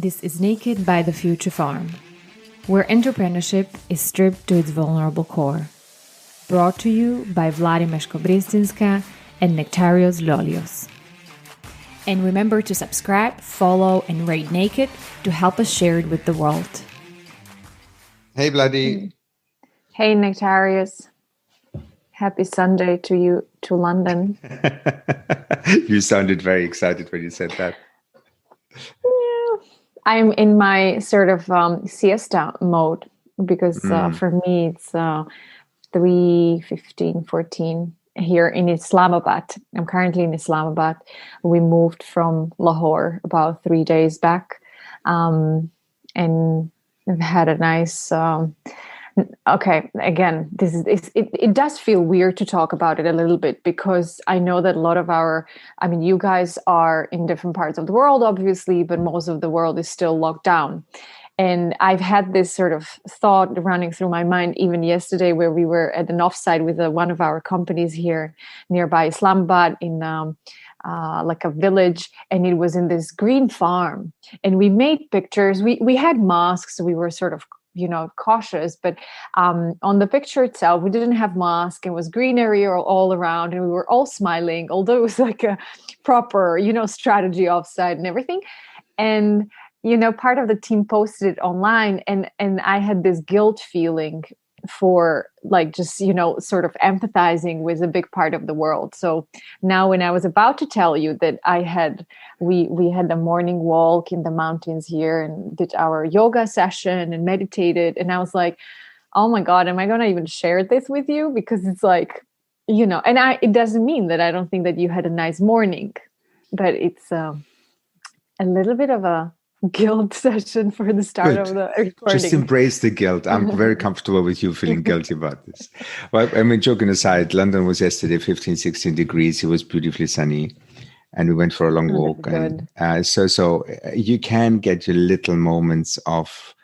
This is Naked by the Future Farm, where entrepreneurship is stripped to its vulnerable core. Brought to you by Vladi and Nektarios Lolios. And remember to subscribe, follow, and rate Naked to help us share it with the world. Hey, Vladi. Hey, Nektarios. Happy Sunday to you, to London. You sounded very excited when you said that. Yeah. I'm in my sort of siesta mode because for me it's 3:15, 14 here in Islamabad. I'm currently in Islamabad. We moved from Lahore about 3 days back, and I've had a nice. Okay, again, it does feel weird to talk about it a little bit because I know that a lot of you guys are in different parts of the world, obviously, but most of the world is still locked down. And I've had this sort of thought running through my mind even yesterday where we were at an offsite with one of our companies here nearby Islamabad in like a village, and it was in this green farm. And we made pictures. We had masks, so we were sort of cautious, but on the picture itself, we didn't have masks. It was greenery all around, and we were all smiling, although it was like a proper, strategy offsite and everything. And, part of the team posted it online, and I had this guilt feeling for like just, sort of empathizing with a big part of the world. So now when I was about to tell you that we had a morning walk in the mountains here and did our yoga session and meditated, and I was like, oh my God, am I going to even share this with you? Because it's like, and it doesn't mean that I don't think that you had a nice morning, but it's a little bit of a guilt session for the start of the recording. Just embrace the guilt. I'm very comfortable with you feeling guilty about this. Well, I mean, joking aside, London was yesterday 15, 16 degrees. It was beautifully sunny, and we went for a long walk. And so you can get your little moments of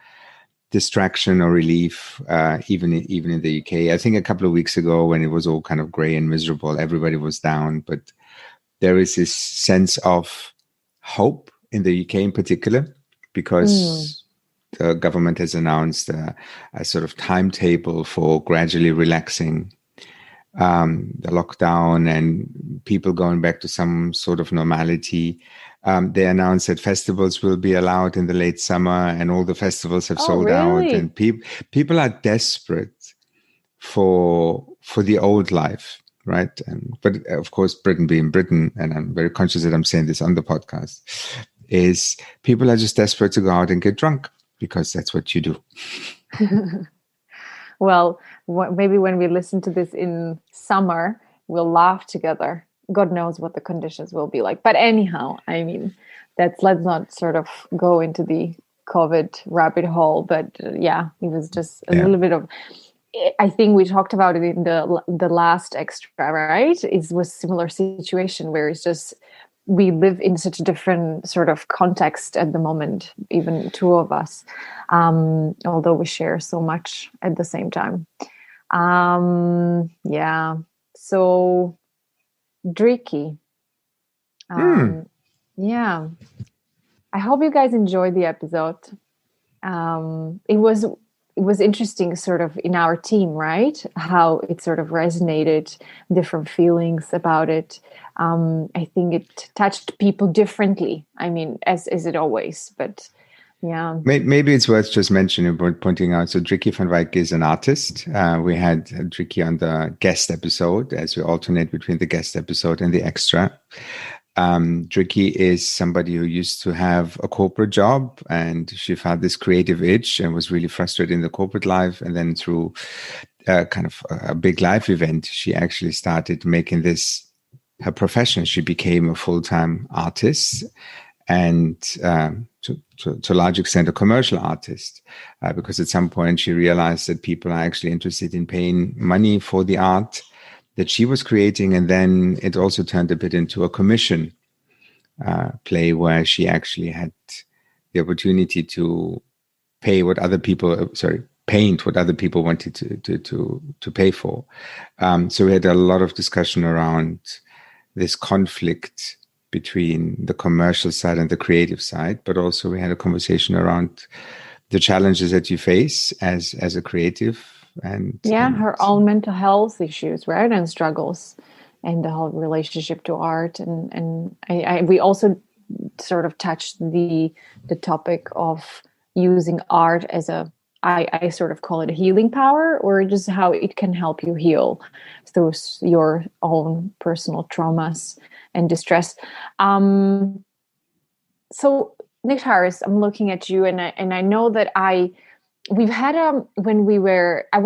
distraction or relief, even in the UK. I think a couple of weeks ago when it was all kind of grey and miserable, everybody was down, but there is this sense of hope in the UK in particular, because the government has announced a sort of timetable for gradually relaxing the lockdown and people going back to some sort of normality. They announced that festivals will be allowed in the late summer, and all the festivals have sold out. And people are desperate for the old life. Right. But of course, Britain being Britain, and I'm very conscious that I'm saying this on the podcast, is people are just desperate to go out and get drunk because that's what you do. Well, maybe when we listen to this in summer, we'll laugh together. God knows what the conditions will be like. But anyhow, I mean, let's not sort of go into the COVID rabbit hole. But it was just a little bit of... I think we talked about it in the last extra, right? It was a similar situation where it's just we live in such a different sort of context at the moment, even two of us, although we share so much at the same time. So Driekie. I hope you guys enjoyed the episode. It was interesting sort of in our team, right? How it sort of resonated, different feelings about it. I think it touched people differently. I mean, as it always, but yeah. Maybe it's worth just mentioning, pointing out. So Driekie Van Wyk is an artist. We had Driekie on the guest episode, as we alternate between the guest episode and the extra. Driekie is somebody who used to have a corporate job, and she found this creative itch and was really frustrated in the corporate life. And then through kind of a big life event, she actually started making this her profession. She became a full-time artist, and to a large extent a commercial artist, because at some point she realized that people are actually interested in paying money for the art that she was creating. And then it also turned a bit into a commission play where she actually had the opportunity to paint what other people wanted to pay for. So we had a lot of discussion around this conflict between the commercial side and the creative side, but also we had a conversation around the challenges that you face as a creative, and her own mental health issues, right, and struggles, and the whole relationship to art, and we also sort of touched the topic of using art as I sort of call it a healing power, or just how it can help you heal through your own personal traumas and distress. So Nektarios, I'm looking at you, and I know that we've had I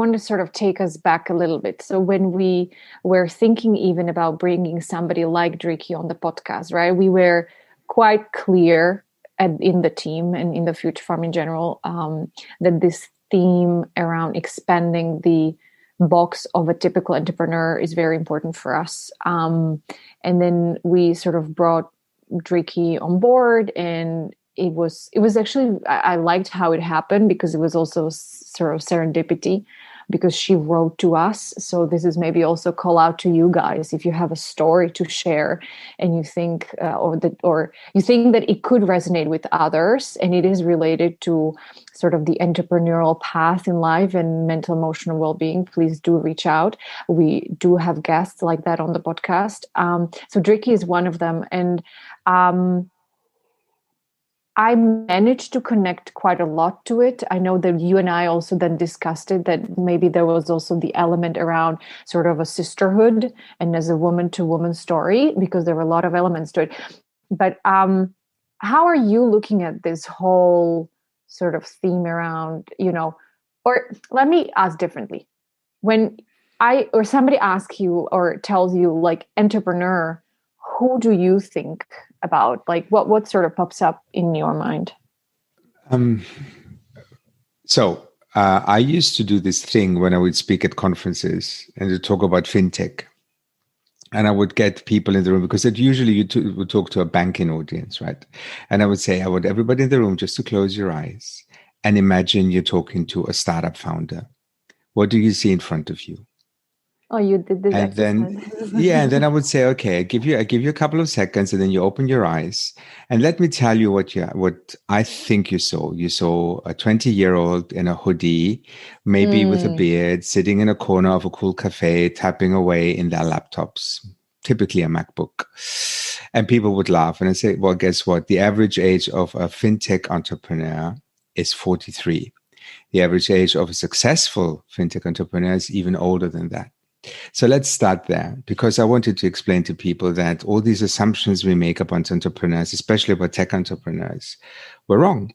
want to sort of take us back a little bit. So when we were thinking even about bringing somebody like Driekie on the podcast, right? We were quite clear in the team and in the Future Farm in general, that this theme around expanding the box of a typical entrepreneur is very important for us. And then we sort of brought Driekie on board, and it was actually, I liked how it happened, because it was also sort of serendipity, because she wrote to us. So this is maybe also call out to you guys, if you have a story to share and you think or you think that it could resonate with others, and it is related to sort of the entrepreneurial path in life and mental emotional well-being, please do reach out. We do have guests like that on the podcast. So Driekie is one of them, and I managed to connect quite a lot to it. I know that you and I also then discussed it, that maybe there was also the element around sort of a sisterhood and as a woman-to-woman story, because there were a lot of elements to it. But how are you looking at this whole sort of theme around, or let me ask differently. When somebody asks you or tells you like entrepreneur, who do you think about? Like what sort of pops up in your mind? So I used to do this thing when I would speak at conferences and to talk about fintech. And I would get people in the room, because usually you would talk to a banking audience, right? And I would say, I want everybody in the room just to close your eyes and imagine you're talking to a startup founder. What do you see in front of you? Oh, you did this and exercise. and then I would say, okay, I give you a couple of seconds, and then you open your eyes, and let me tell you what I think you saw. You saw a 20-year-old in a hoodie, maybe with a beard, sitting in a corner of a cool cafe, tapping away in their laptops, typically a MacBook. And people would laugh, and I say, well, guess what? The average age of a fintech entrepreneur is 43. The average age of a successful fintech entrepreneur is even older than that. So let's start there, because I wanted to explain to people that all these assumptions we make about entrepreneurs, especially about tech entrepreneurs, were wrong.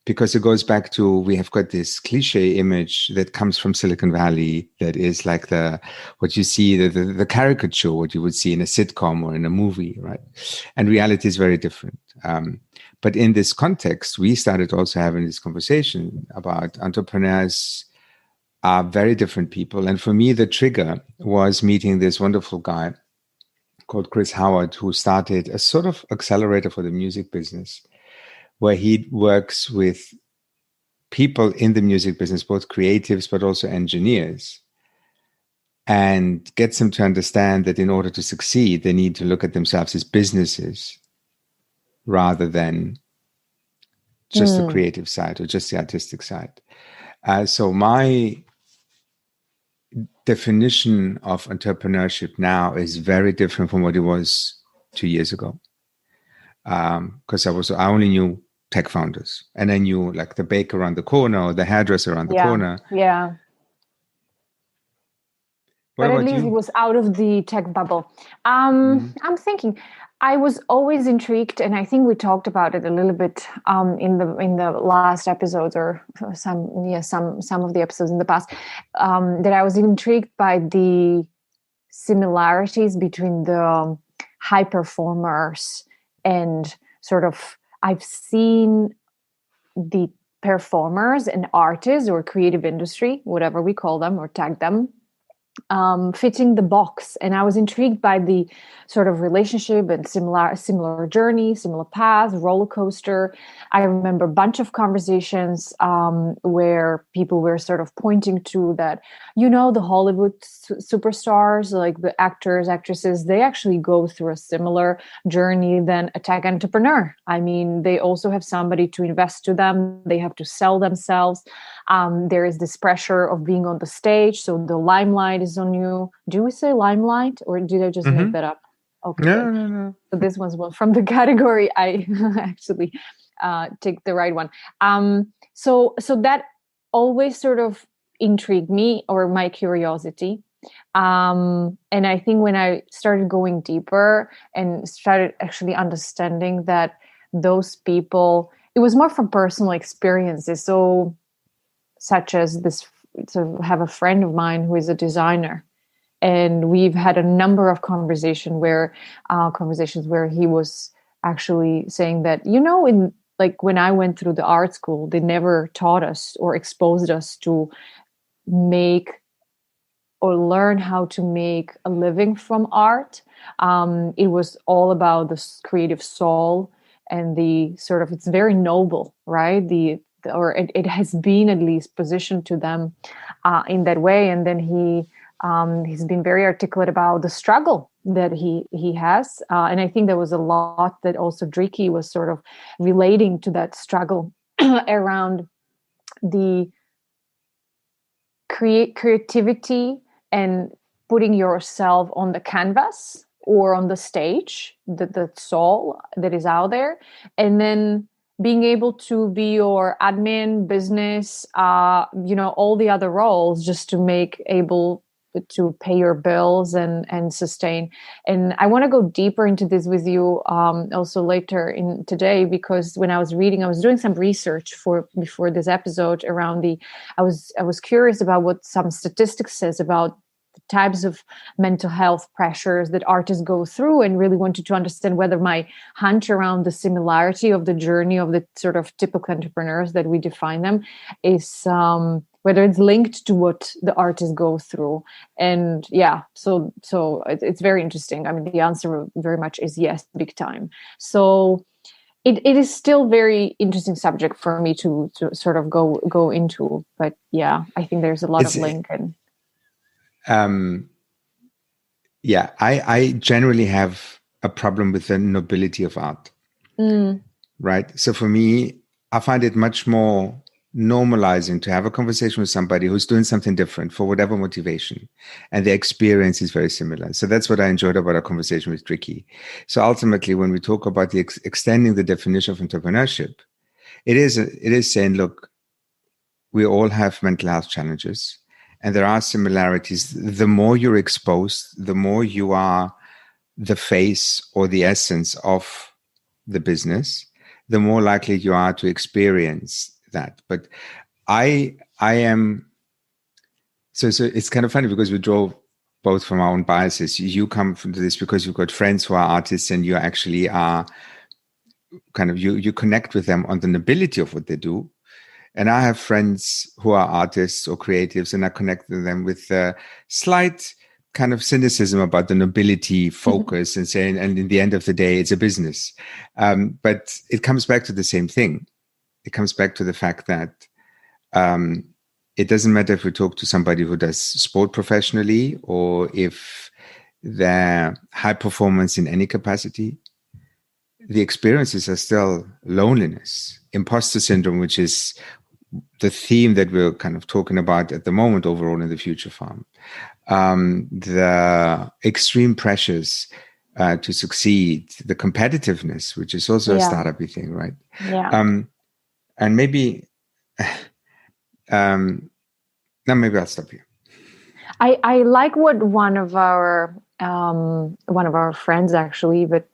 Because it goes back to, we have got this cliche image that comes from Silicon Valley that is like what you see, the caricature, what you would see in a sitcom or in a movie, right? And reality is very different. But in this context, we started also having this conversation about entrepreneurs are very different people. And for me, the trigger was meeting this wonderful guy called Chris Howard, who started a sort of accelerator for the music business, where he works with people in the music business, both creatives, but also engineers, and gets them to understand that in order to succeed, they need to look at themselves as businesses rather than just the creative side or just the artistic side. So my definition of entrepreneurship now is very different from what it was 2 years ago. Because I only knew tech founders, and I knew like the baker around the corner or the hairdresser around the corner. Yeah. But at least it was out of the tech bubble. I'm thinking, I was always intrigued, and I think we talked about it a little bit in the last episodes, or some of the episodes in the past, that I was intrigued by the similarities between the high performers and sort of, I've seen the performers and artists or creative industry, whatever we call them or tag them, fitting the box, and I was intrigued by the sort of relationship and similar journey, similar path, roller coaster. I remember a bunch of conversations where people were sort of pointing to that, the Hollywood superstars, like the actors, actresses, they actually go through a similar journey than a tech entrepreneur. I mean, they also have somebody to invest to them. They have to sell themselves. There is this pressure of being on the stage, so the limelight is on you. Do we say limelight, or did I just make that up? Okay. No. So this was one from the category. I actually take the right one. So that always sort of intrigued me, or my curiosity. And I think when I started going deeper and started actually understanding that those people, it was more from personal experiences. So such as this, to have a friend of mine who is a designer, and we've had a number of conversations where he was actually saying that, in like when I went through the art school, they never taught us or exposed us to make or learn how to make a living from art. It was all about the creative soul and the sort of, it's very noble, right? It has been at least positioned to them in that way. And then he's been very articulate about the struggle that he has. And I think there was a lot that also Driekie was sort of relating to that struggle around the creativity and putting yourself on the canvas or on the stage, the soul that is out there, and then being able to be your admin, business, all the other roles, just to make able to pay your bills and sustain. And I want to go deeper into this with you also later in today, because when I was reading, I was doing some research before this episode around I was curious about what some statistics says about the types of mental health pressures that artists go through, and really wanted to understand whether my hunch around the similarity of the journey of the sort of typical entrepreneurs that we define them is whether it's linked to what the artists go through. And yeah, so it's very interesting. I mean, the answer very much is yes, big time. So it is still very interesting subject for me to sort of go into. But yeah, I think there's a lot of link. And I generally have a problem with the nobility of art. Right? So for me, I find it much more normalizing to have a conversation with somebody who's doing something different for whatever motivation, and their experience is very similar. So that's what I enjoyed about our conversation with Driekie. So ultimately, when we talk about the extending the definition of entrepreneurship, it is saying, look, we all have mental health challenges, and there are similarities. The more you're exposed, the more you are the face or the essence of the business, the more likely you are to experience that. But I am, so it's kind of funny because we draw both from our own biases. You come from this because you've got friends who are artists, and you actually are kind of, you connect with them on the nobility of what they do. And I have friends who are artists or creatives, and I connect with them with a slight kind of cynicism about the nobility focus and saying, and in the end of the day, it's a business. But it comes back to the same thing. It comes back to the fact that it doesn't matter if we talk to somebody who does sport professionally, or if they're high performance in any capacity, the experiences are still loneliness, imposter syndrome, which is the theme that we're kind of talking about at the moment overall in the Future Farm. The extreme pressures to succeed, the competitiveness, which is also a startup-y thing, right? Yeah. And maybe, now maybe I'll stop here. I like what one of our friends actually, but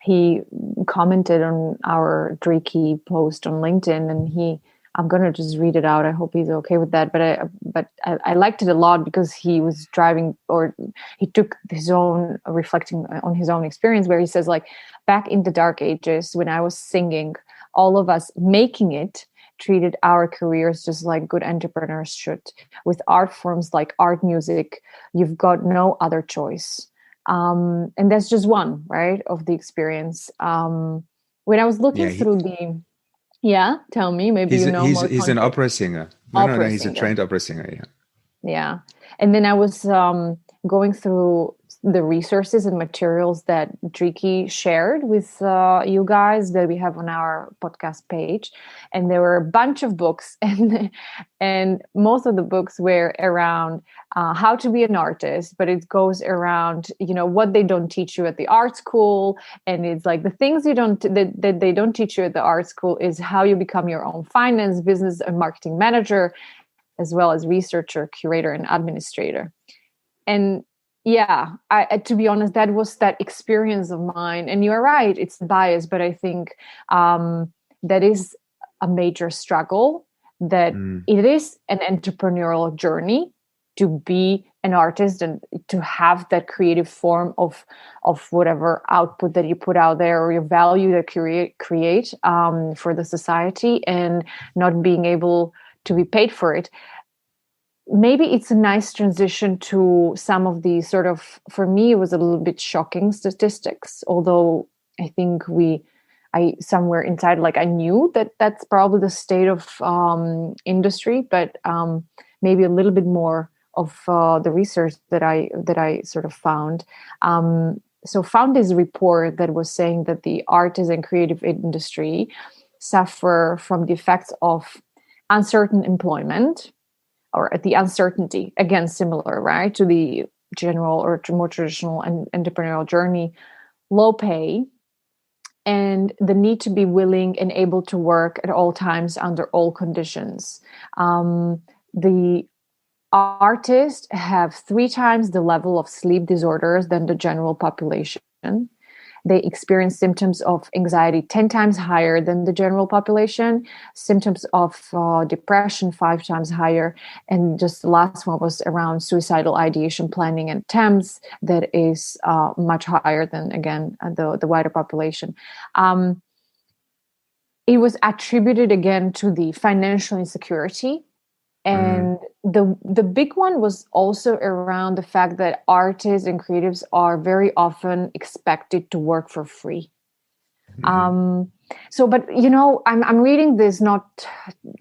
he commented on our Driekie post on LinkedIn, and I'm going to just read it out. I hope he's okay with that. But I liked it a lot because he was driving, or he took his own, reflecting on his own experience, where he says, like, back in the dark ages when I was singing, all of us making it treated our careers just like good entrepreneurs should. With art forms like art music, you've got no other choice. And that's just one, right, of the experience. When I was looking through tell me, maybe he's more he's an opera singer. No, he's a trained opera singer. Yeah. And then I was going through the resources and materials that Driekie shared with you guys that we have on our podcast page. And there were a bunch of books, and most of the books were around how to be an artist, but it goes around, what they don't teach you at the art school. And it's like the things that they don't teach you at the art school is how you become your own finance, business, and marketing manager, as well as researcher, curator, and administrator. And to be honest, that was that experience of mine. And you're right, it's biased, but I think that is a major struggle, that it is an entrepreneurial journey to be an artist and to have that creative form of whatever output that you put out there, or your value that create for the society, and not being able to be paid for it. Maybe it's a nice transition to some of the sort of, for me, it was a little bit shocking statistics, although I think I somewhere inside, like, I knew that that's probably the state of industry, but maybe a little bit more of the research that I sort of found. So found this report that was saying that the artist and creative industry suffer from the effects of uncertain employment, or the uncertainty, again, similar, right, to the general or to more traditional and entrepreneurial journey, low pay, and the need to be willing and able to work at all times under all conditions. The artists have 3 times the level of sleep disorders than the general population. They experience symptoms of anxiety 10 times higher than the general population, symptoms of depression 5 times higher. And just the last one was around suicidal ideation, planning, and attempts, that is much higher than, again, the wider population. It was attributed, again, to the financial insecurity. And the big one was also around the fact that artists and creatives are very often expected to work for free. But I'm reading this, not,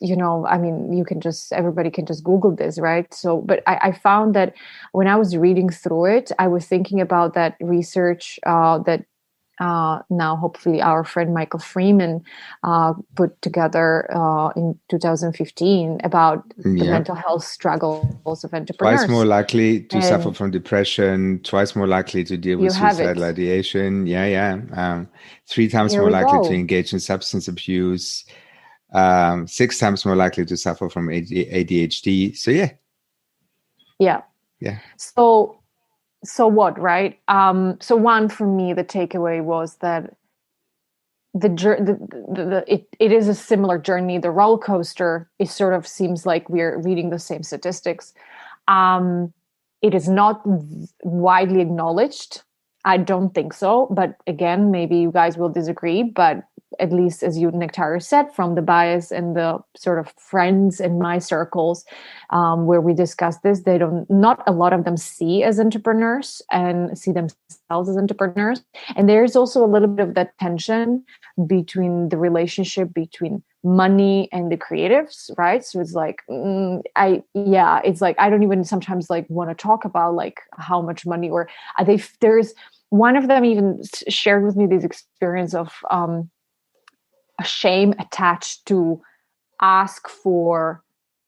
I mean, everybody can just Google this, right? So, but I found that when I was reading through it, I was thinking about that research that now hopefully our friend Michael Freeman put together in 2015 about the mental health struggles of entrepreneurs. Twice more likely to suffer from depression, twice more likely to deal with suicidal ideation. 3 times more likely to engage in substance abuse, 6 times more likely to suffer from ADHD. So yeah. So what, right? So one, for me, the takeaway was that it is a similar journey. The roller coaster, it sort of seems like we're reading the same statistics. It is not widely acknowledged. I don't think so. But again, maybe you guys will disagree. But at least, as you, Nektarios, said, from the bias and the sort of friends in my circles where we discuss this, not a lot of them see as entrepreneurs and see themselves as entrepreneurs. And there's also a little bit of that tension between the relationship between money and the creatives, right? So it's like, it's like, I don't even sometimes like want to talk about like how much money, or there's one of them even shared with me this experience of a shame attached to ask for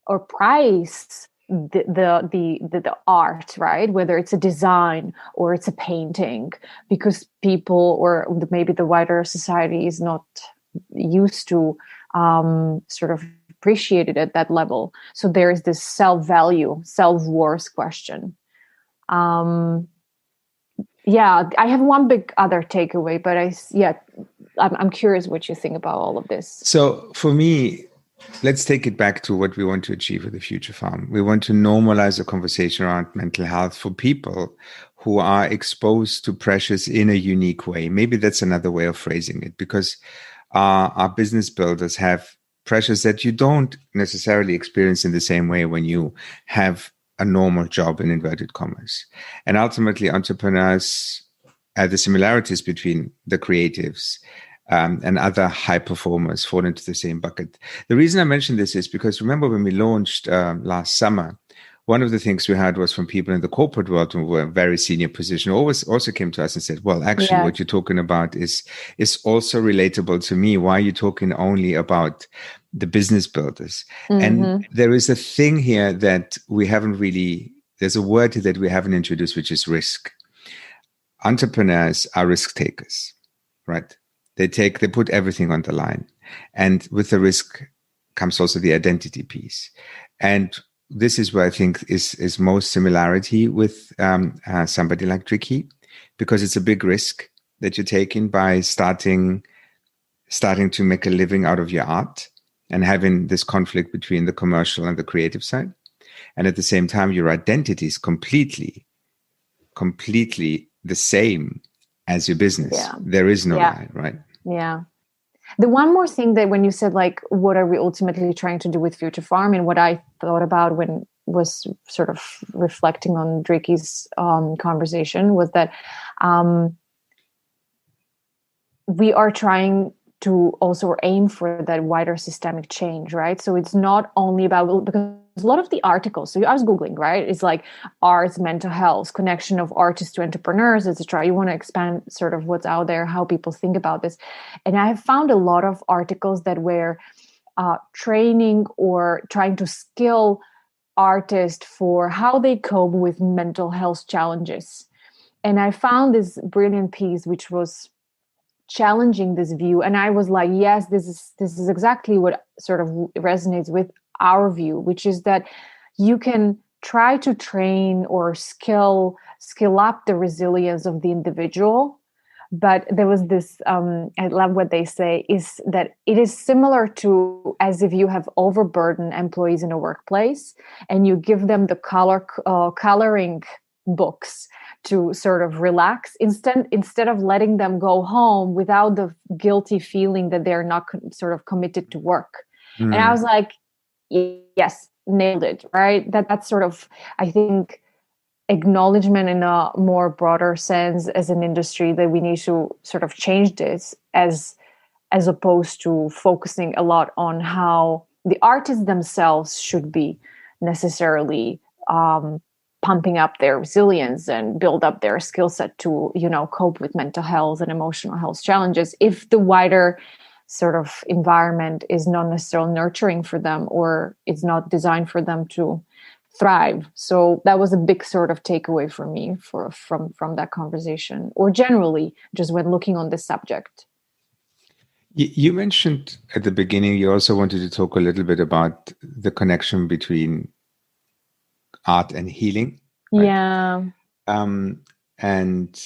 or price the art, right? Whether it's a design or it's a painting, because people, or maybe the wider society, is not used to sort of appreciate it at that level. So there is this self-value, self-worth question. I have one big other takeaway, but I'm curious what you think about all of this. So for me, let's take it back to what we want to achieve with the Future Farm. We want to normalize a conversation around mental health for people who are exposed to pressures in a unique way. Maybe that's another way of phrasing it, because our business builders have pressures that you don't necessarily experience in the same way when you have a normal job in inverted commas. And ultimately, entrepreneurs, the similarities between the creatives and other high performers fall into the same bucket. The reason I mention this is because remember when we launched last summer, one of the things we had was from people in the corporate world who were in very senior position also came to us and said, well, actually, what you're talking about is also relatable to me. Why are you talking only about the business builders? And there is a thing here that we haven't really, there's a word that we haven't introduced, which is risk. Entrepreneurs are risk takers, right? They put everything on the line. And with the risk comes also the identity piece. And this is where I think is most similarity with somebody like Driekie, because it's a big risk that you're taking by starting to make a living out of your art and having this conflict between the commercial and the creative side. And at the same time, your identity is completely the same as your business. Yeah. There is no line, right? Yeah. The one more thing that when you said, like, what are we ultimately trying to do with Future Farm, and what I thought about when was sort of reflecting on Driekie's conversation was that we are trying to also aim for that wider systemic change, right? So it's not only about, because a lot of the articles, so I was Googling, right? It's like arts, mental health, connection of artists to entrepreneurs, etc. You want to expand sort of what's out there, how people think about this. And I have found a lot of articles that were training or trying to skill artists for how they cope with mental health challenges. And I found this brilliant piece, which was challenging this view. And I was like, yes, this is exactly what sort of resonates with our view, which is that you can try to train or skill up the resilience of the individual. But there was this, I love what they say, is that it is similar to as if you have overburdened employees in a workplace and you give them the coloring books to sort of relax instead of letting them go home without the guilty feeling that they're not sort of committed to work. And I was like, yes, nailed it, right? That's sort of, I think, acknowledgement in a more broader sense as an industry that we need to sort of change this as opposed to focusing a lot on how the artists themselves should be necessarily pumping up their resilience and build up their skill set to, cope with mental health and emotional health challenges if the wider sort of environment is not necessarily nurturing for them or it's not designed for them to thrive. So that was a big sort of takeaway for me from that conversation, or generally just when looking on this subject. You mentioned at the beginning, you also wanted to talk a little bit about the connection between art and healing. Right? Yeah. And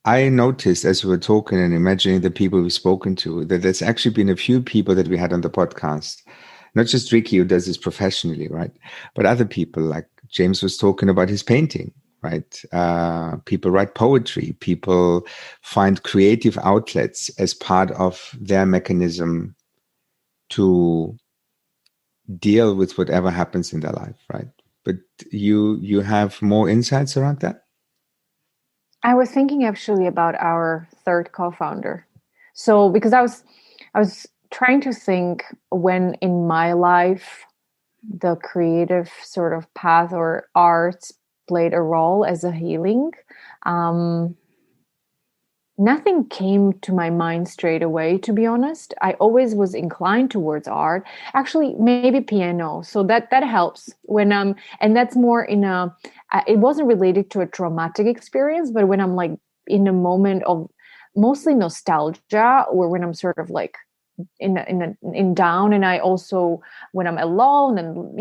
I noticed as we were talking and imagining the people we've spoken to, that there's actually been a few people that we had on the podcast, not just Driekie, who does this professionally, right? But other people, like James was talking about his painting, right? People write poetry. People find creative outlets as part of their mechanism to deal with whatever happens in their life, right? But you have more insights around that? I was thinking actually about our third co-founder. So because I was trying to think when in my life the creative sort of path or arts played a role as a healing. Nothing came to my mind straight away, to be honest. I always was inclined towards art. Actually, maybe piano. So that helps when and that's more in a, it wasn't related to a traumatic experience, but when I'm like in a moment of mostly nostalgia, or when I'm sort of like in down, and I also when I'm alone, and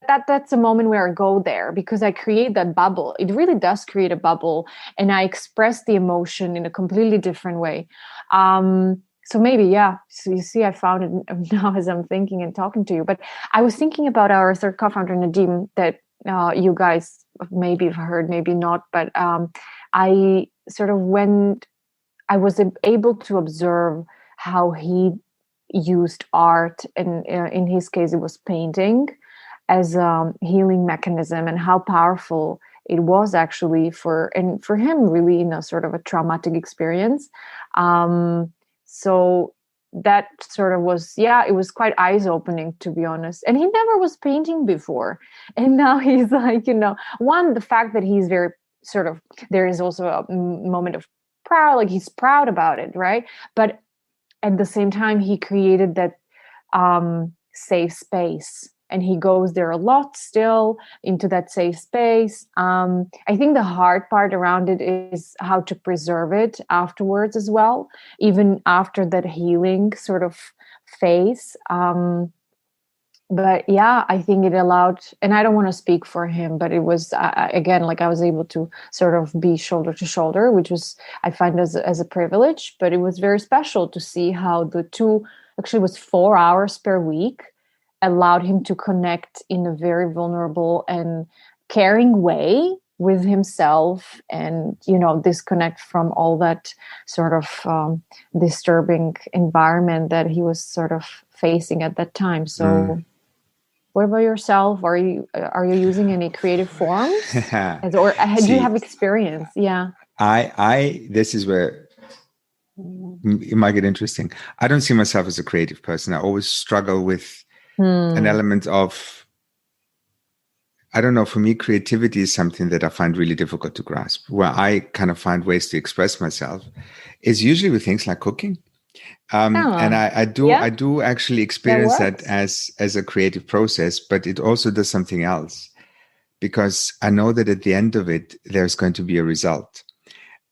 that's a moment where I go there because I create that bubble. It really does create a bubble, and I express the emotion in a completely different way. So maybe, so you see, I found it now as I'm thinking and talking to you. But I was thinking about our third co-founder, Nadim, that you guys maybe have heard, maybe not, but I sort of I was able to observe how he used art, and in his case, it was painting, as a healing mechanism, and how powerful it was actually for him, really, in a sort of a traumatic experience. So that sort of was, it was quite eye-opening, to be honest. And he never was painting before, and now he's like, the fact that he's very sort of, there is also a moment of proud, like he's proud about it, right? But at the same time, he created that safe space, and he goes there a lot still, into that safe space. I think the hard part around it is how to preserve it afterwards as well, even after that healing sort of phase. But yeah, I think it allowed, and I don't want to speak for him, but it was, again, like I was able to sort of be shoulder to shoulder, which was, I find as a privilege, but it was very special to see how the two, actually it was 4 hours per week, allowed him to connect in a very vulnerable and caring way with himself, and, disconnect from all that sort of disturbing environment that he was sort of facing at that time. So what about yourself? Are you using any creative forms? Or do you have experience? Yeah. This is where it might get interesting. I don't see myself as a creative person. I always struggle with an element of, I don't know, for me, creativity is something that I find really difficult to grasp. Where I kind of find ways to express myself is usually with things like cooking. And I do actually experience that as a creative process, but it also does something else, because I know that at the end of it, there's going to be a result.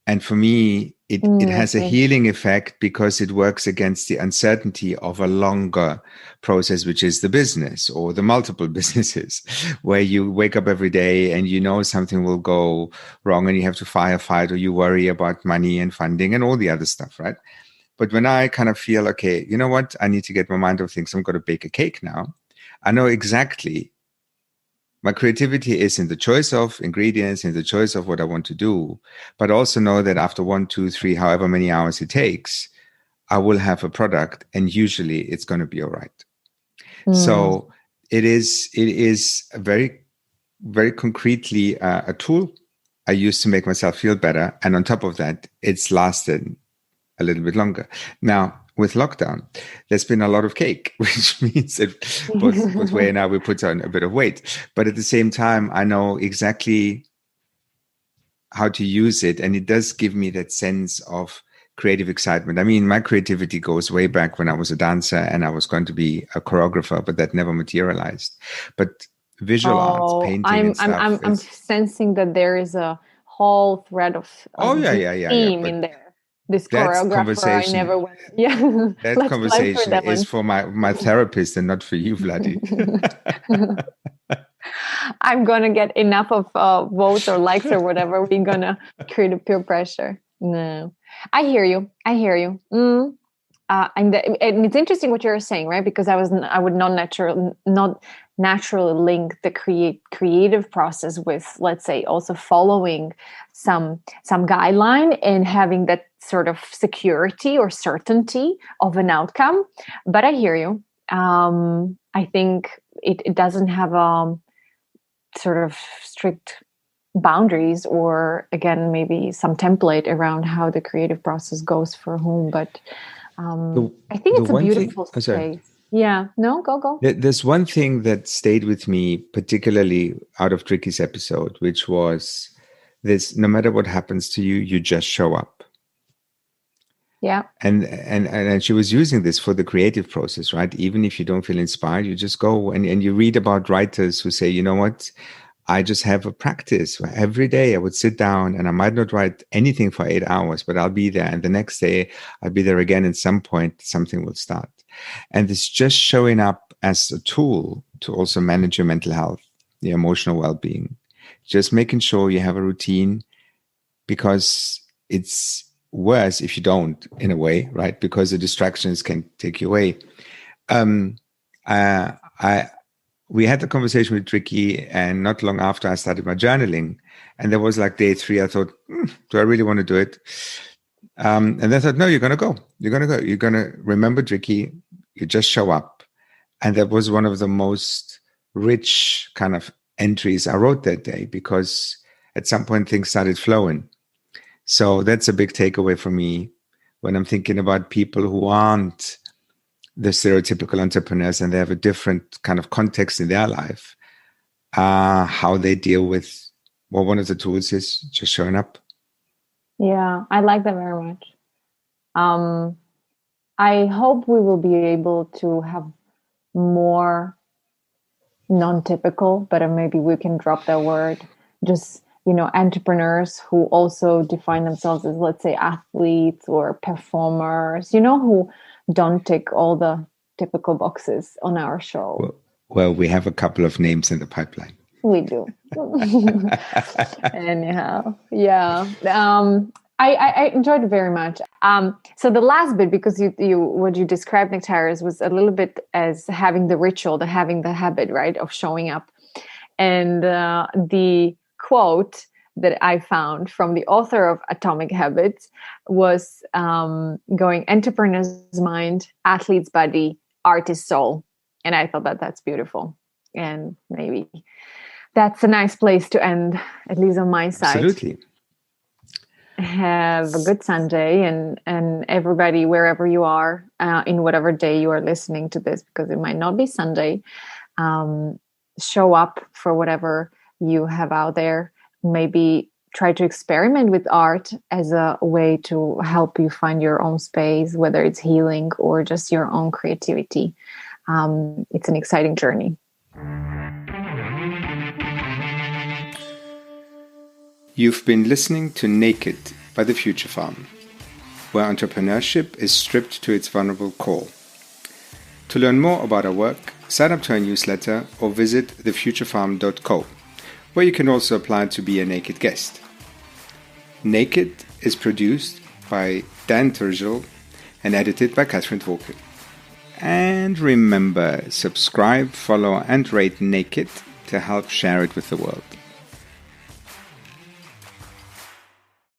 And for me, it has a healing effect, because it works against the uncertainty of a longer process, which is the business or the multiple businesses, where you wake up every day and something will go wrong and you have to firefight, or you worry about money and funding and all the other stuff, right? But when I kind of feel, okay, you know what, I need to get my mind off things, I'm going to bake a cake now. I know exactly my creativity is in the choice of ingredients, in the choice of what I want to do, but also know that after 1, 2, 3, however many hours it takes, I will have a product, and usually it's going to be all right. So it is a very, very concretely a tool I use to make myself feel better. And on top of that, it's lasted a little bit longer. Now, with lockdown, there's been a lot of cake, which means that both Way and I, we put on a bit of weight. But at the same time, I know exactly how to use it. And it does give me that sense of creative excitement. I mean, my creativity goes way back when I was a dancer and I was going to be a choreographer, but that never materialized. But visual arts, painting and stuff. I'm sensing that there is a whole thread of theme in there. This choreographer, I never went. Yeah, that conversation is for my therapist and not for you, Vladi. I'm gonna get enough of votes or likes or whatever. We're gonna create a peer pressure. No, I hear you. And it's interesting what you're saying, right? Because I would not naturally link the creative process with, let's say, also following some guideline and having that sort of security or certainty of an outcome. But I hear you. I think it doesn't have sort of strict boundaries, or again, maybe some template around how the creative process goes for whom. But I think it's a beautiful space. Yeah, no, go. There's one thing that stayed with me, particularly out of Driekie's episode, which was this: no matter what happens to you, you just show up. Yeah. And she was using this for the creative process, right? Even if you don't feel inspired, you just go and you read about writers who say, you know what? I just have a practice. Every day I would sit down and I might not write anything for 8 hours, but I'll be there. And the next day I'll be there again. At some point, something will start. And it's just showing up as a tool to also manage your mental health, your emotional well-being, just making sure you have a routine, because it's worse if you don't, in a way, right? Because the distractions can take you away. We had the conversation with Driekie, and not long after I started my journaling, and there was like day 3, I thought, do I really want to do it? And then I thought, no, you're going to go. You're going to remember Driekie. You just show up. And that was one of the most rich kind of entries I wrote that day, because at some point things started flowing. So that's a big takeaway for me when I'm thinking about people who aren't the stereotypical entrepreneurs and they have a different kind of context in their life, how they deal with, well, one of the tools is just showing up. Yeah, I like that very much. I hope we will be able to have more non-typical, but maybe we can drop that word, just, entrepreneurs who also define themselves as, let's say, athletes or performers, who don't tick all the typical boxes on our show. Well, we have a couple of names in the pipeline. We do. Anyhow, yeah. I enjoyed it very much. So the last bit, because what you described, Nektarios, was a little bit as having the ritual, having the habit, right, of showing up. And the quote that I found from the author of Atomic Habits was going, entrepreneur's mind, athlete's body, artist's soul. And I thought that's beautiful. And maybe that's a nice place to end, at least on my side. Absolutely. Have a good Sunday, and everybody, wherever you are, in whatever day you are listening to this, because it might not be Sunday, show up for whatever you have out there. Maybe try to experiment with art as a way to help you find your own space, whether it's healing or just your own creativity. It's an exciting journey. You've been listening to Naked by The Future Farm, where entrepreneurship is stripped to its vulnerable core. To learn more about our work, sign up to our newsletter or visit thefuturefarm.co, where you can also apply to be a Naked guest. Naked is produced by Dan Turgel and edited by Catherine Dworke. And remember, subscribe, follow, and rate Naked to help share it with the world.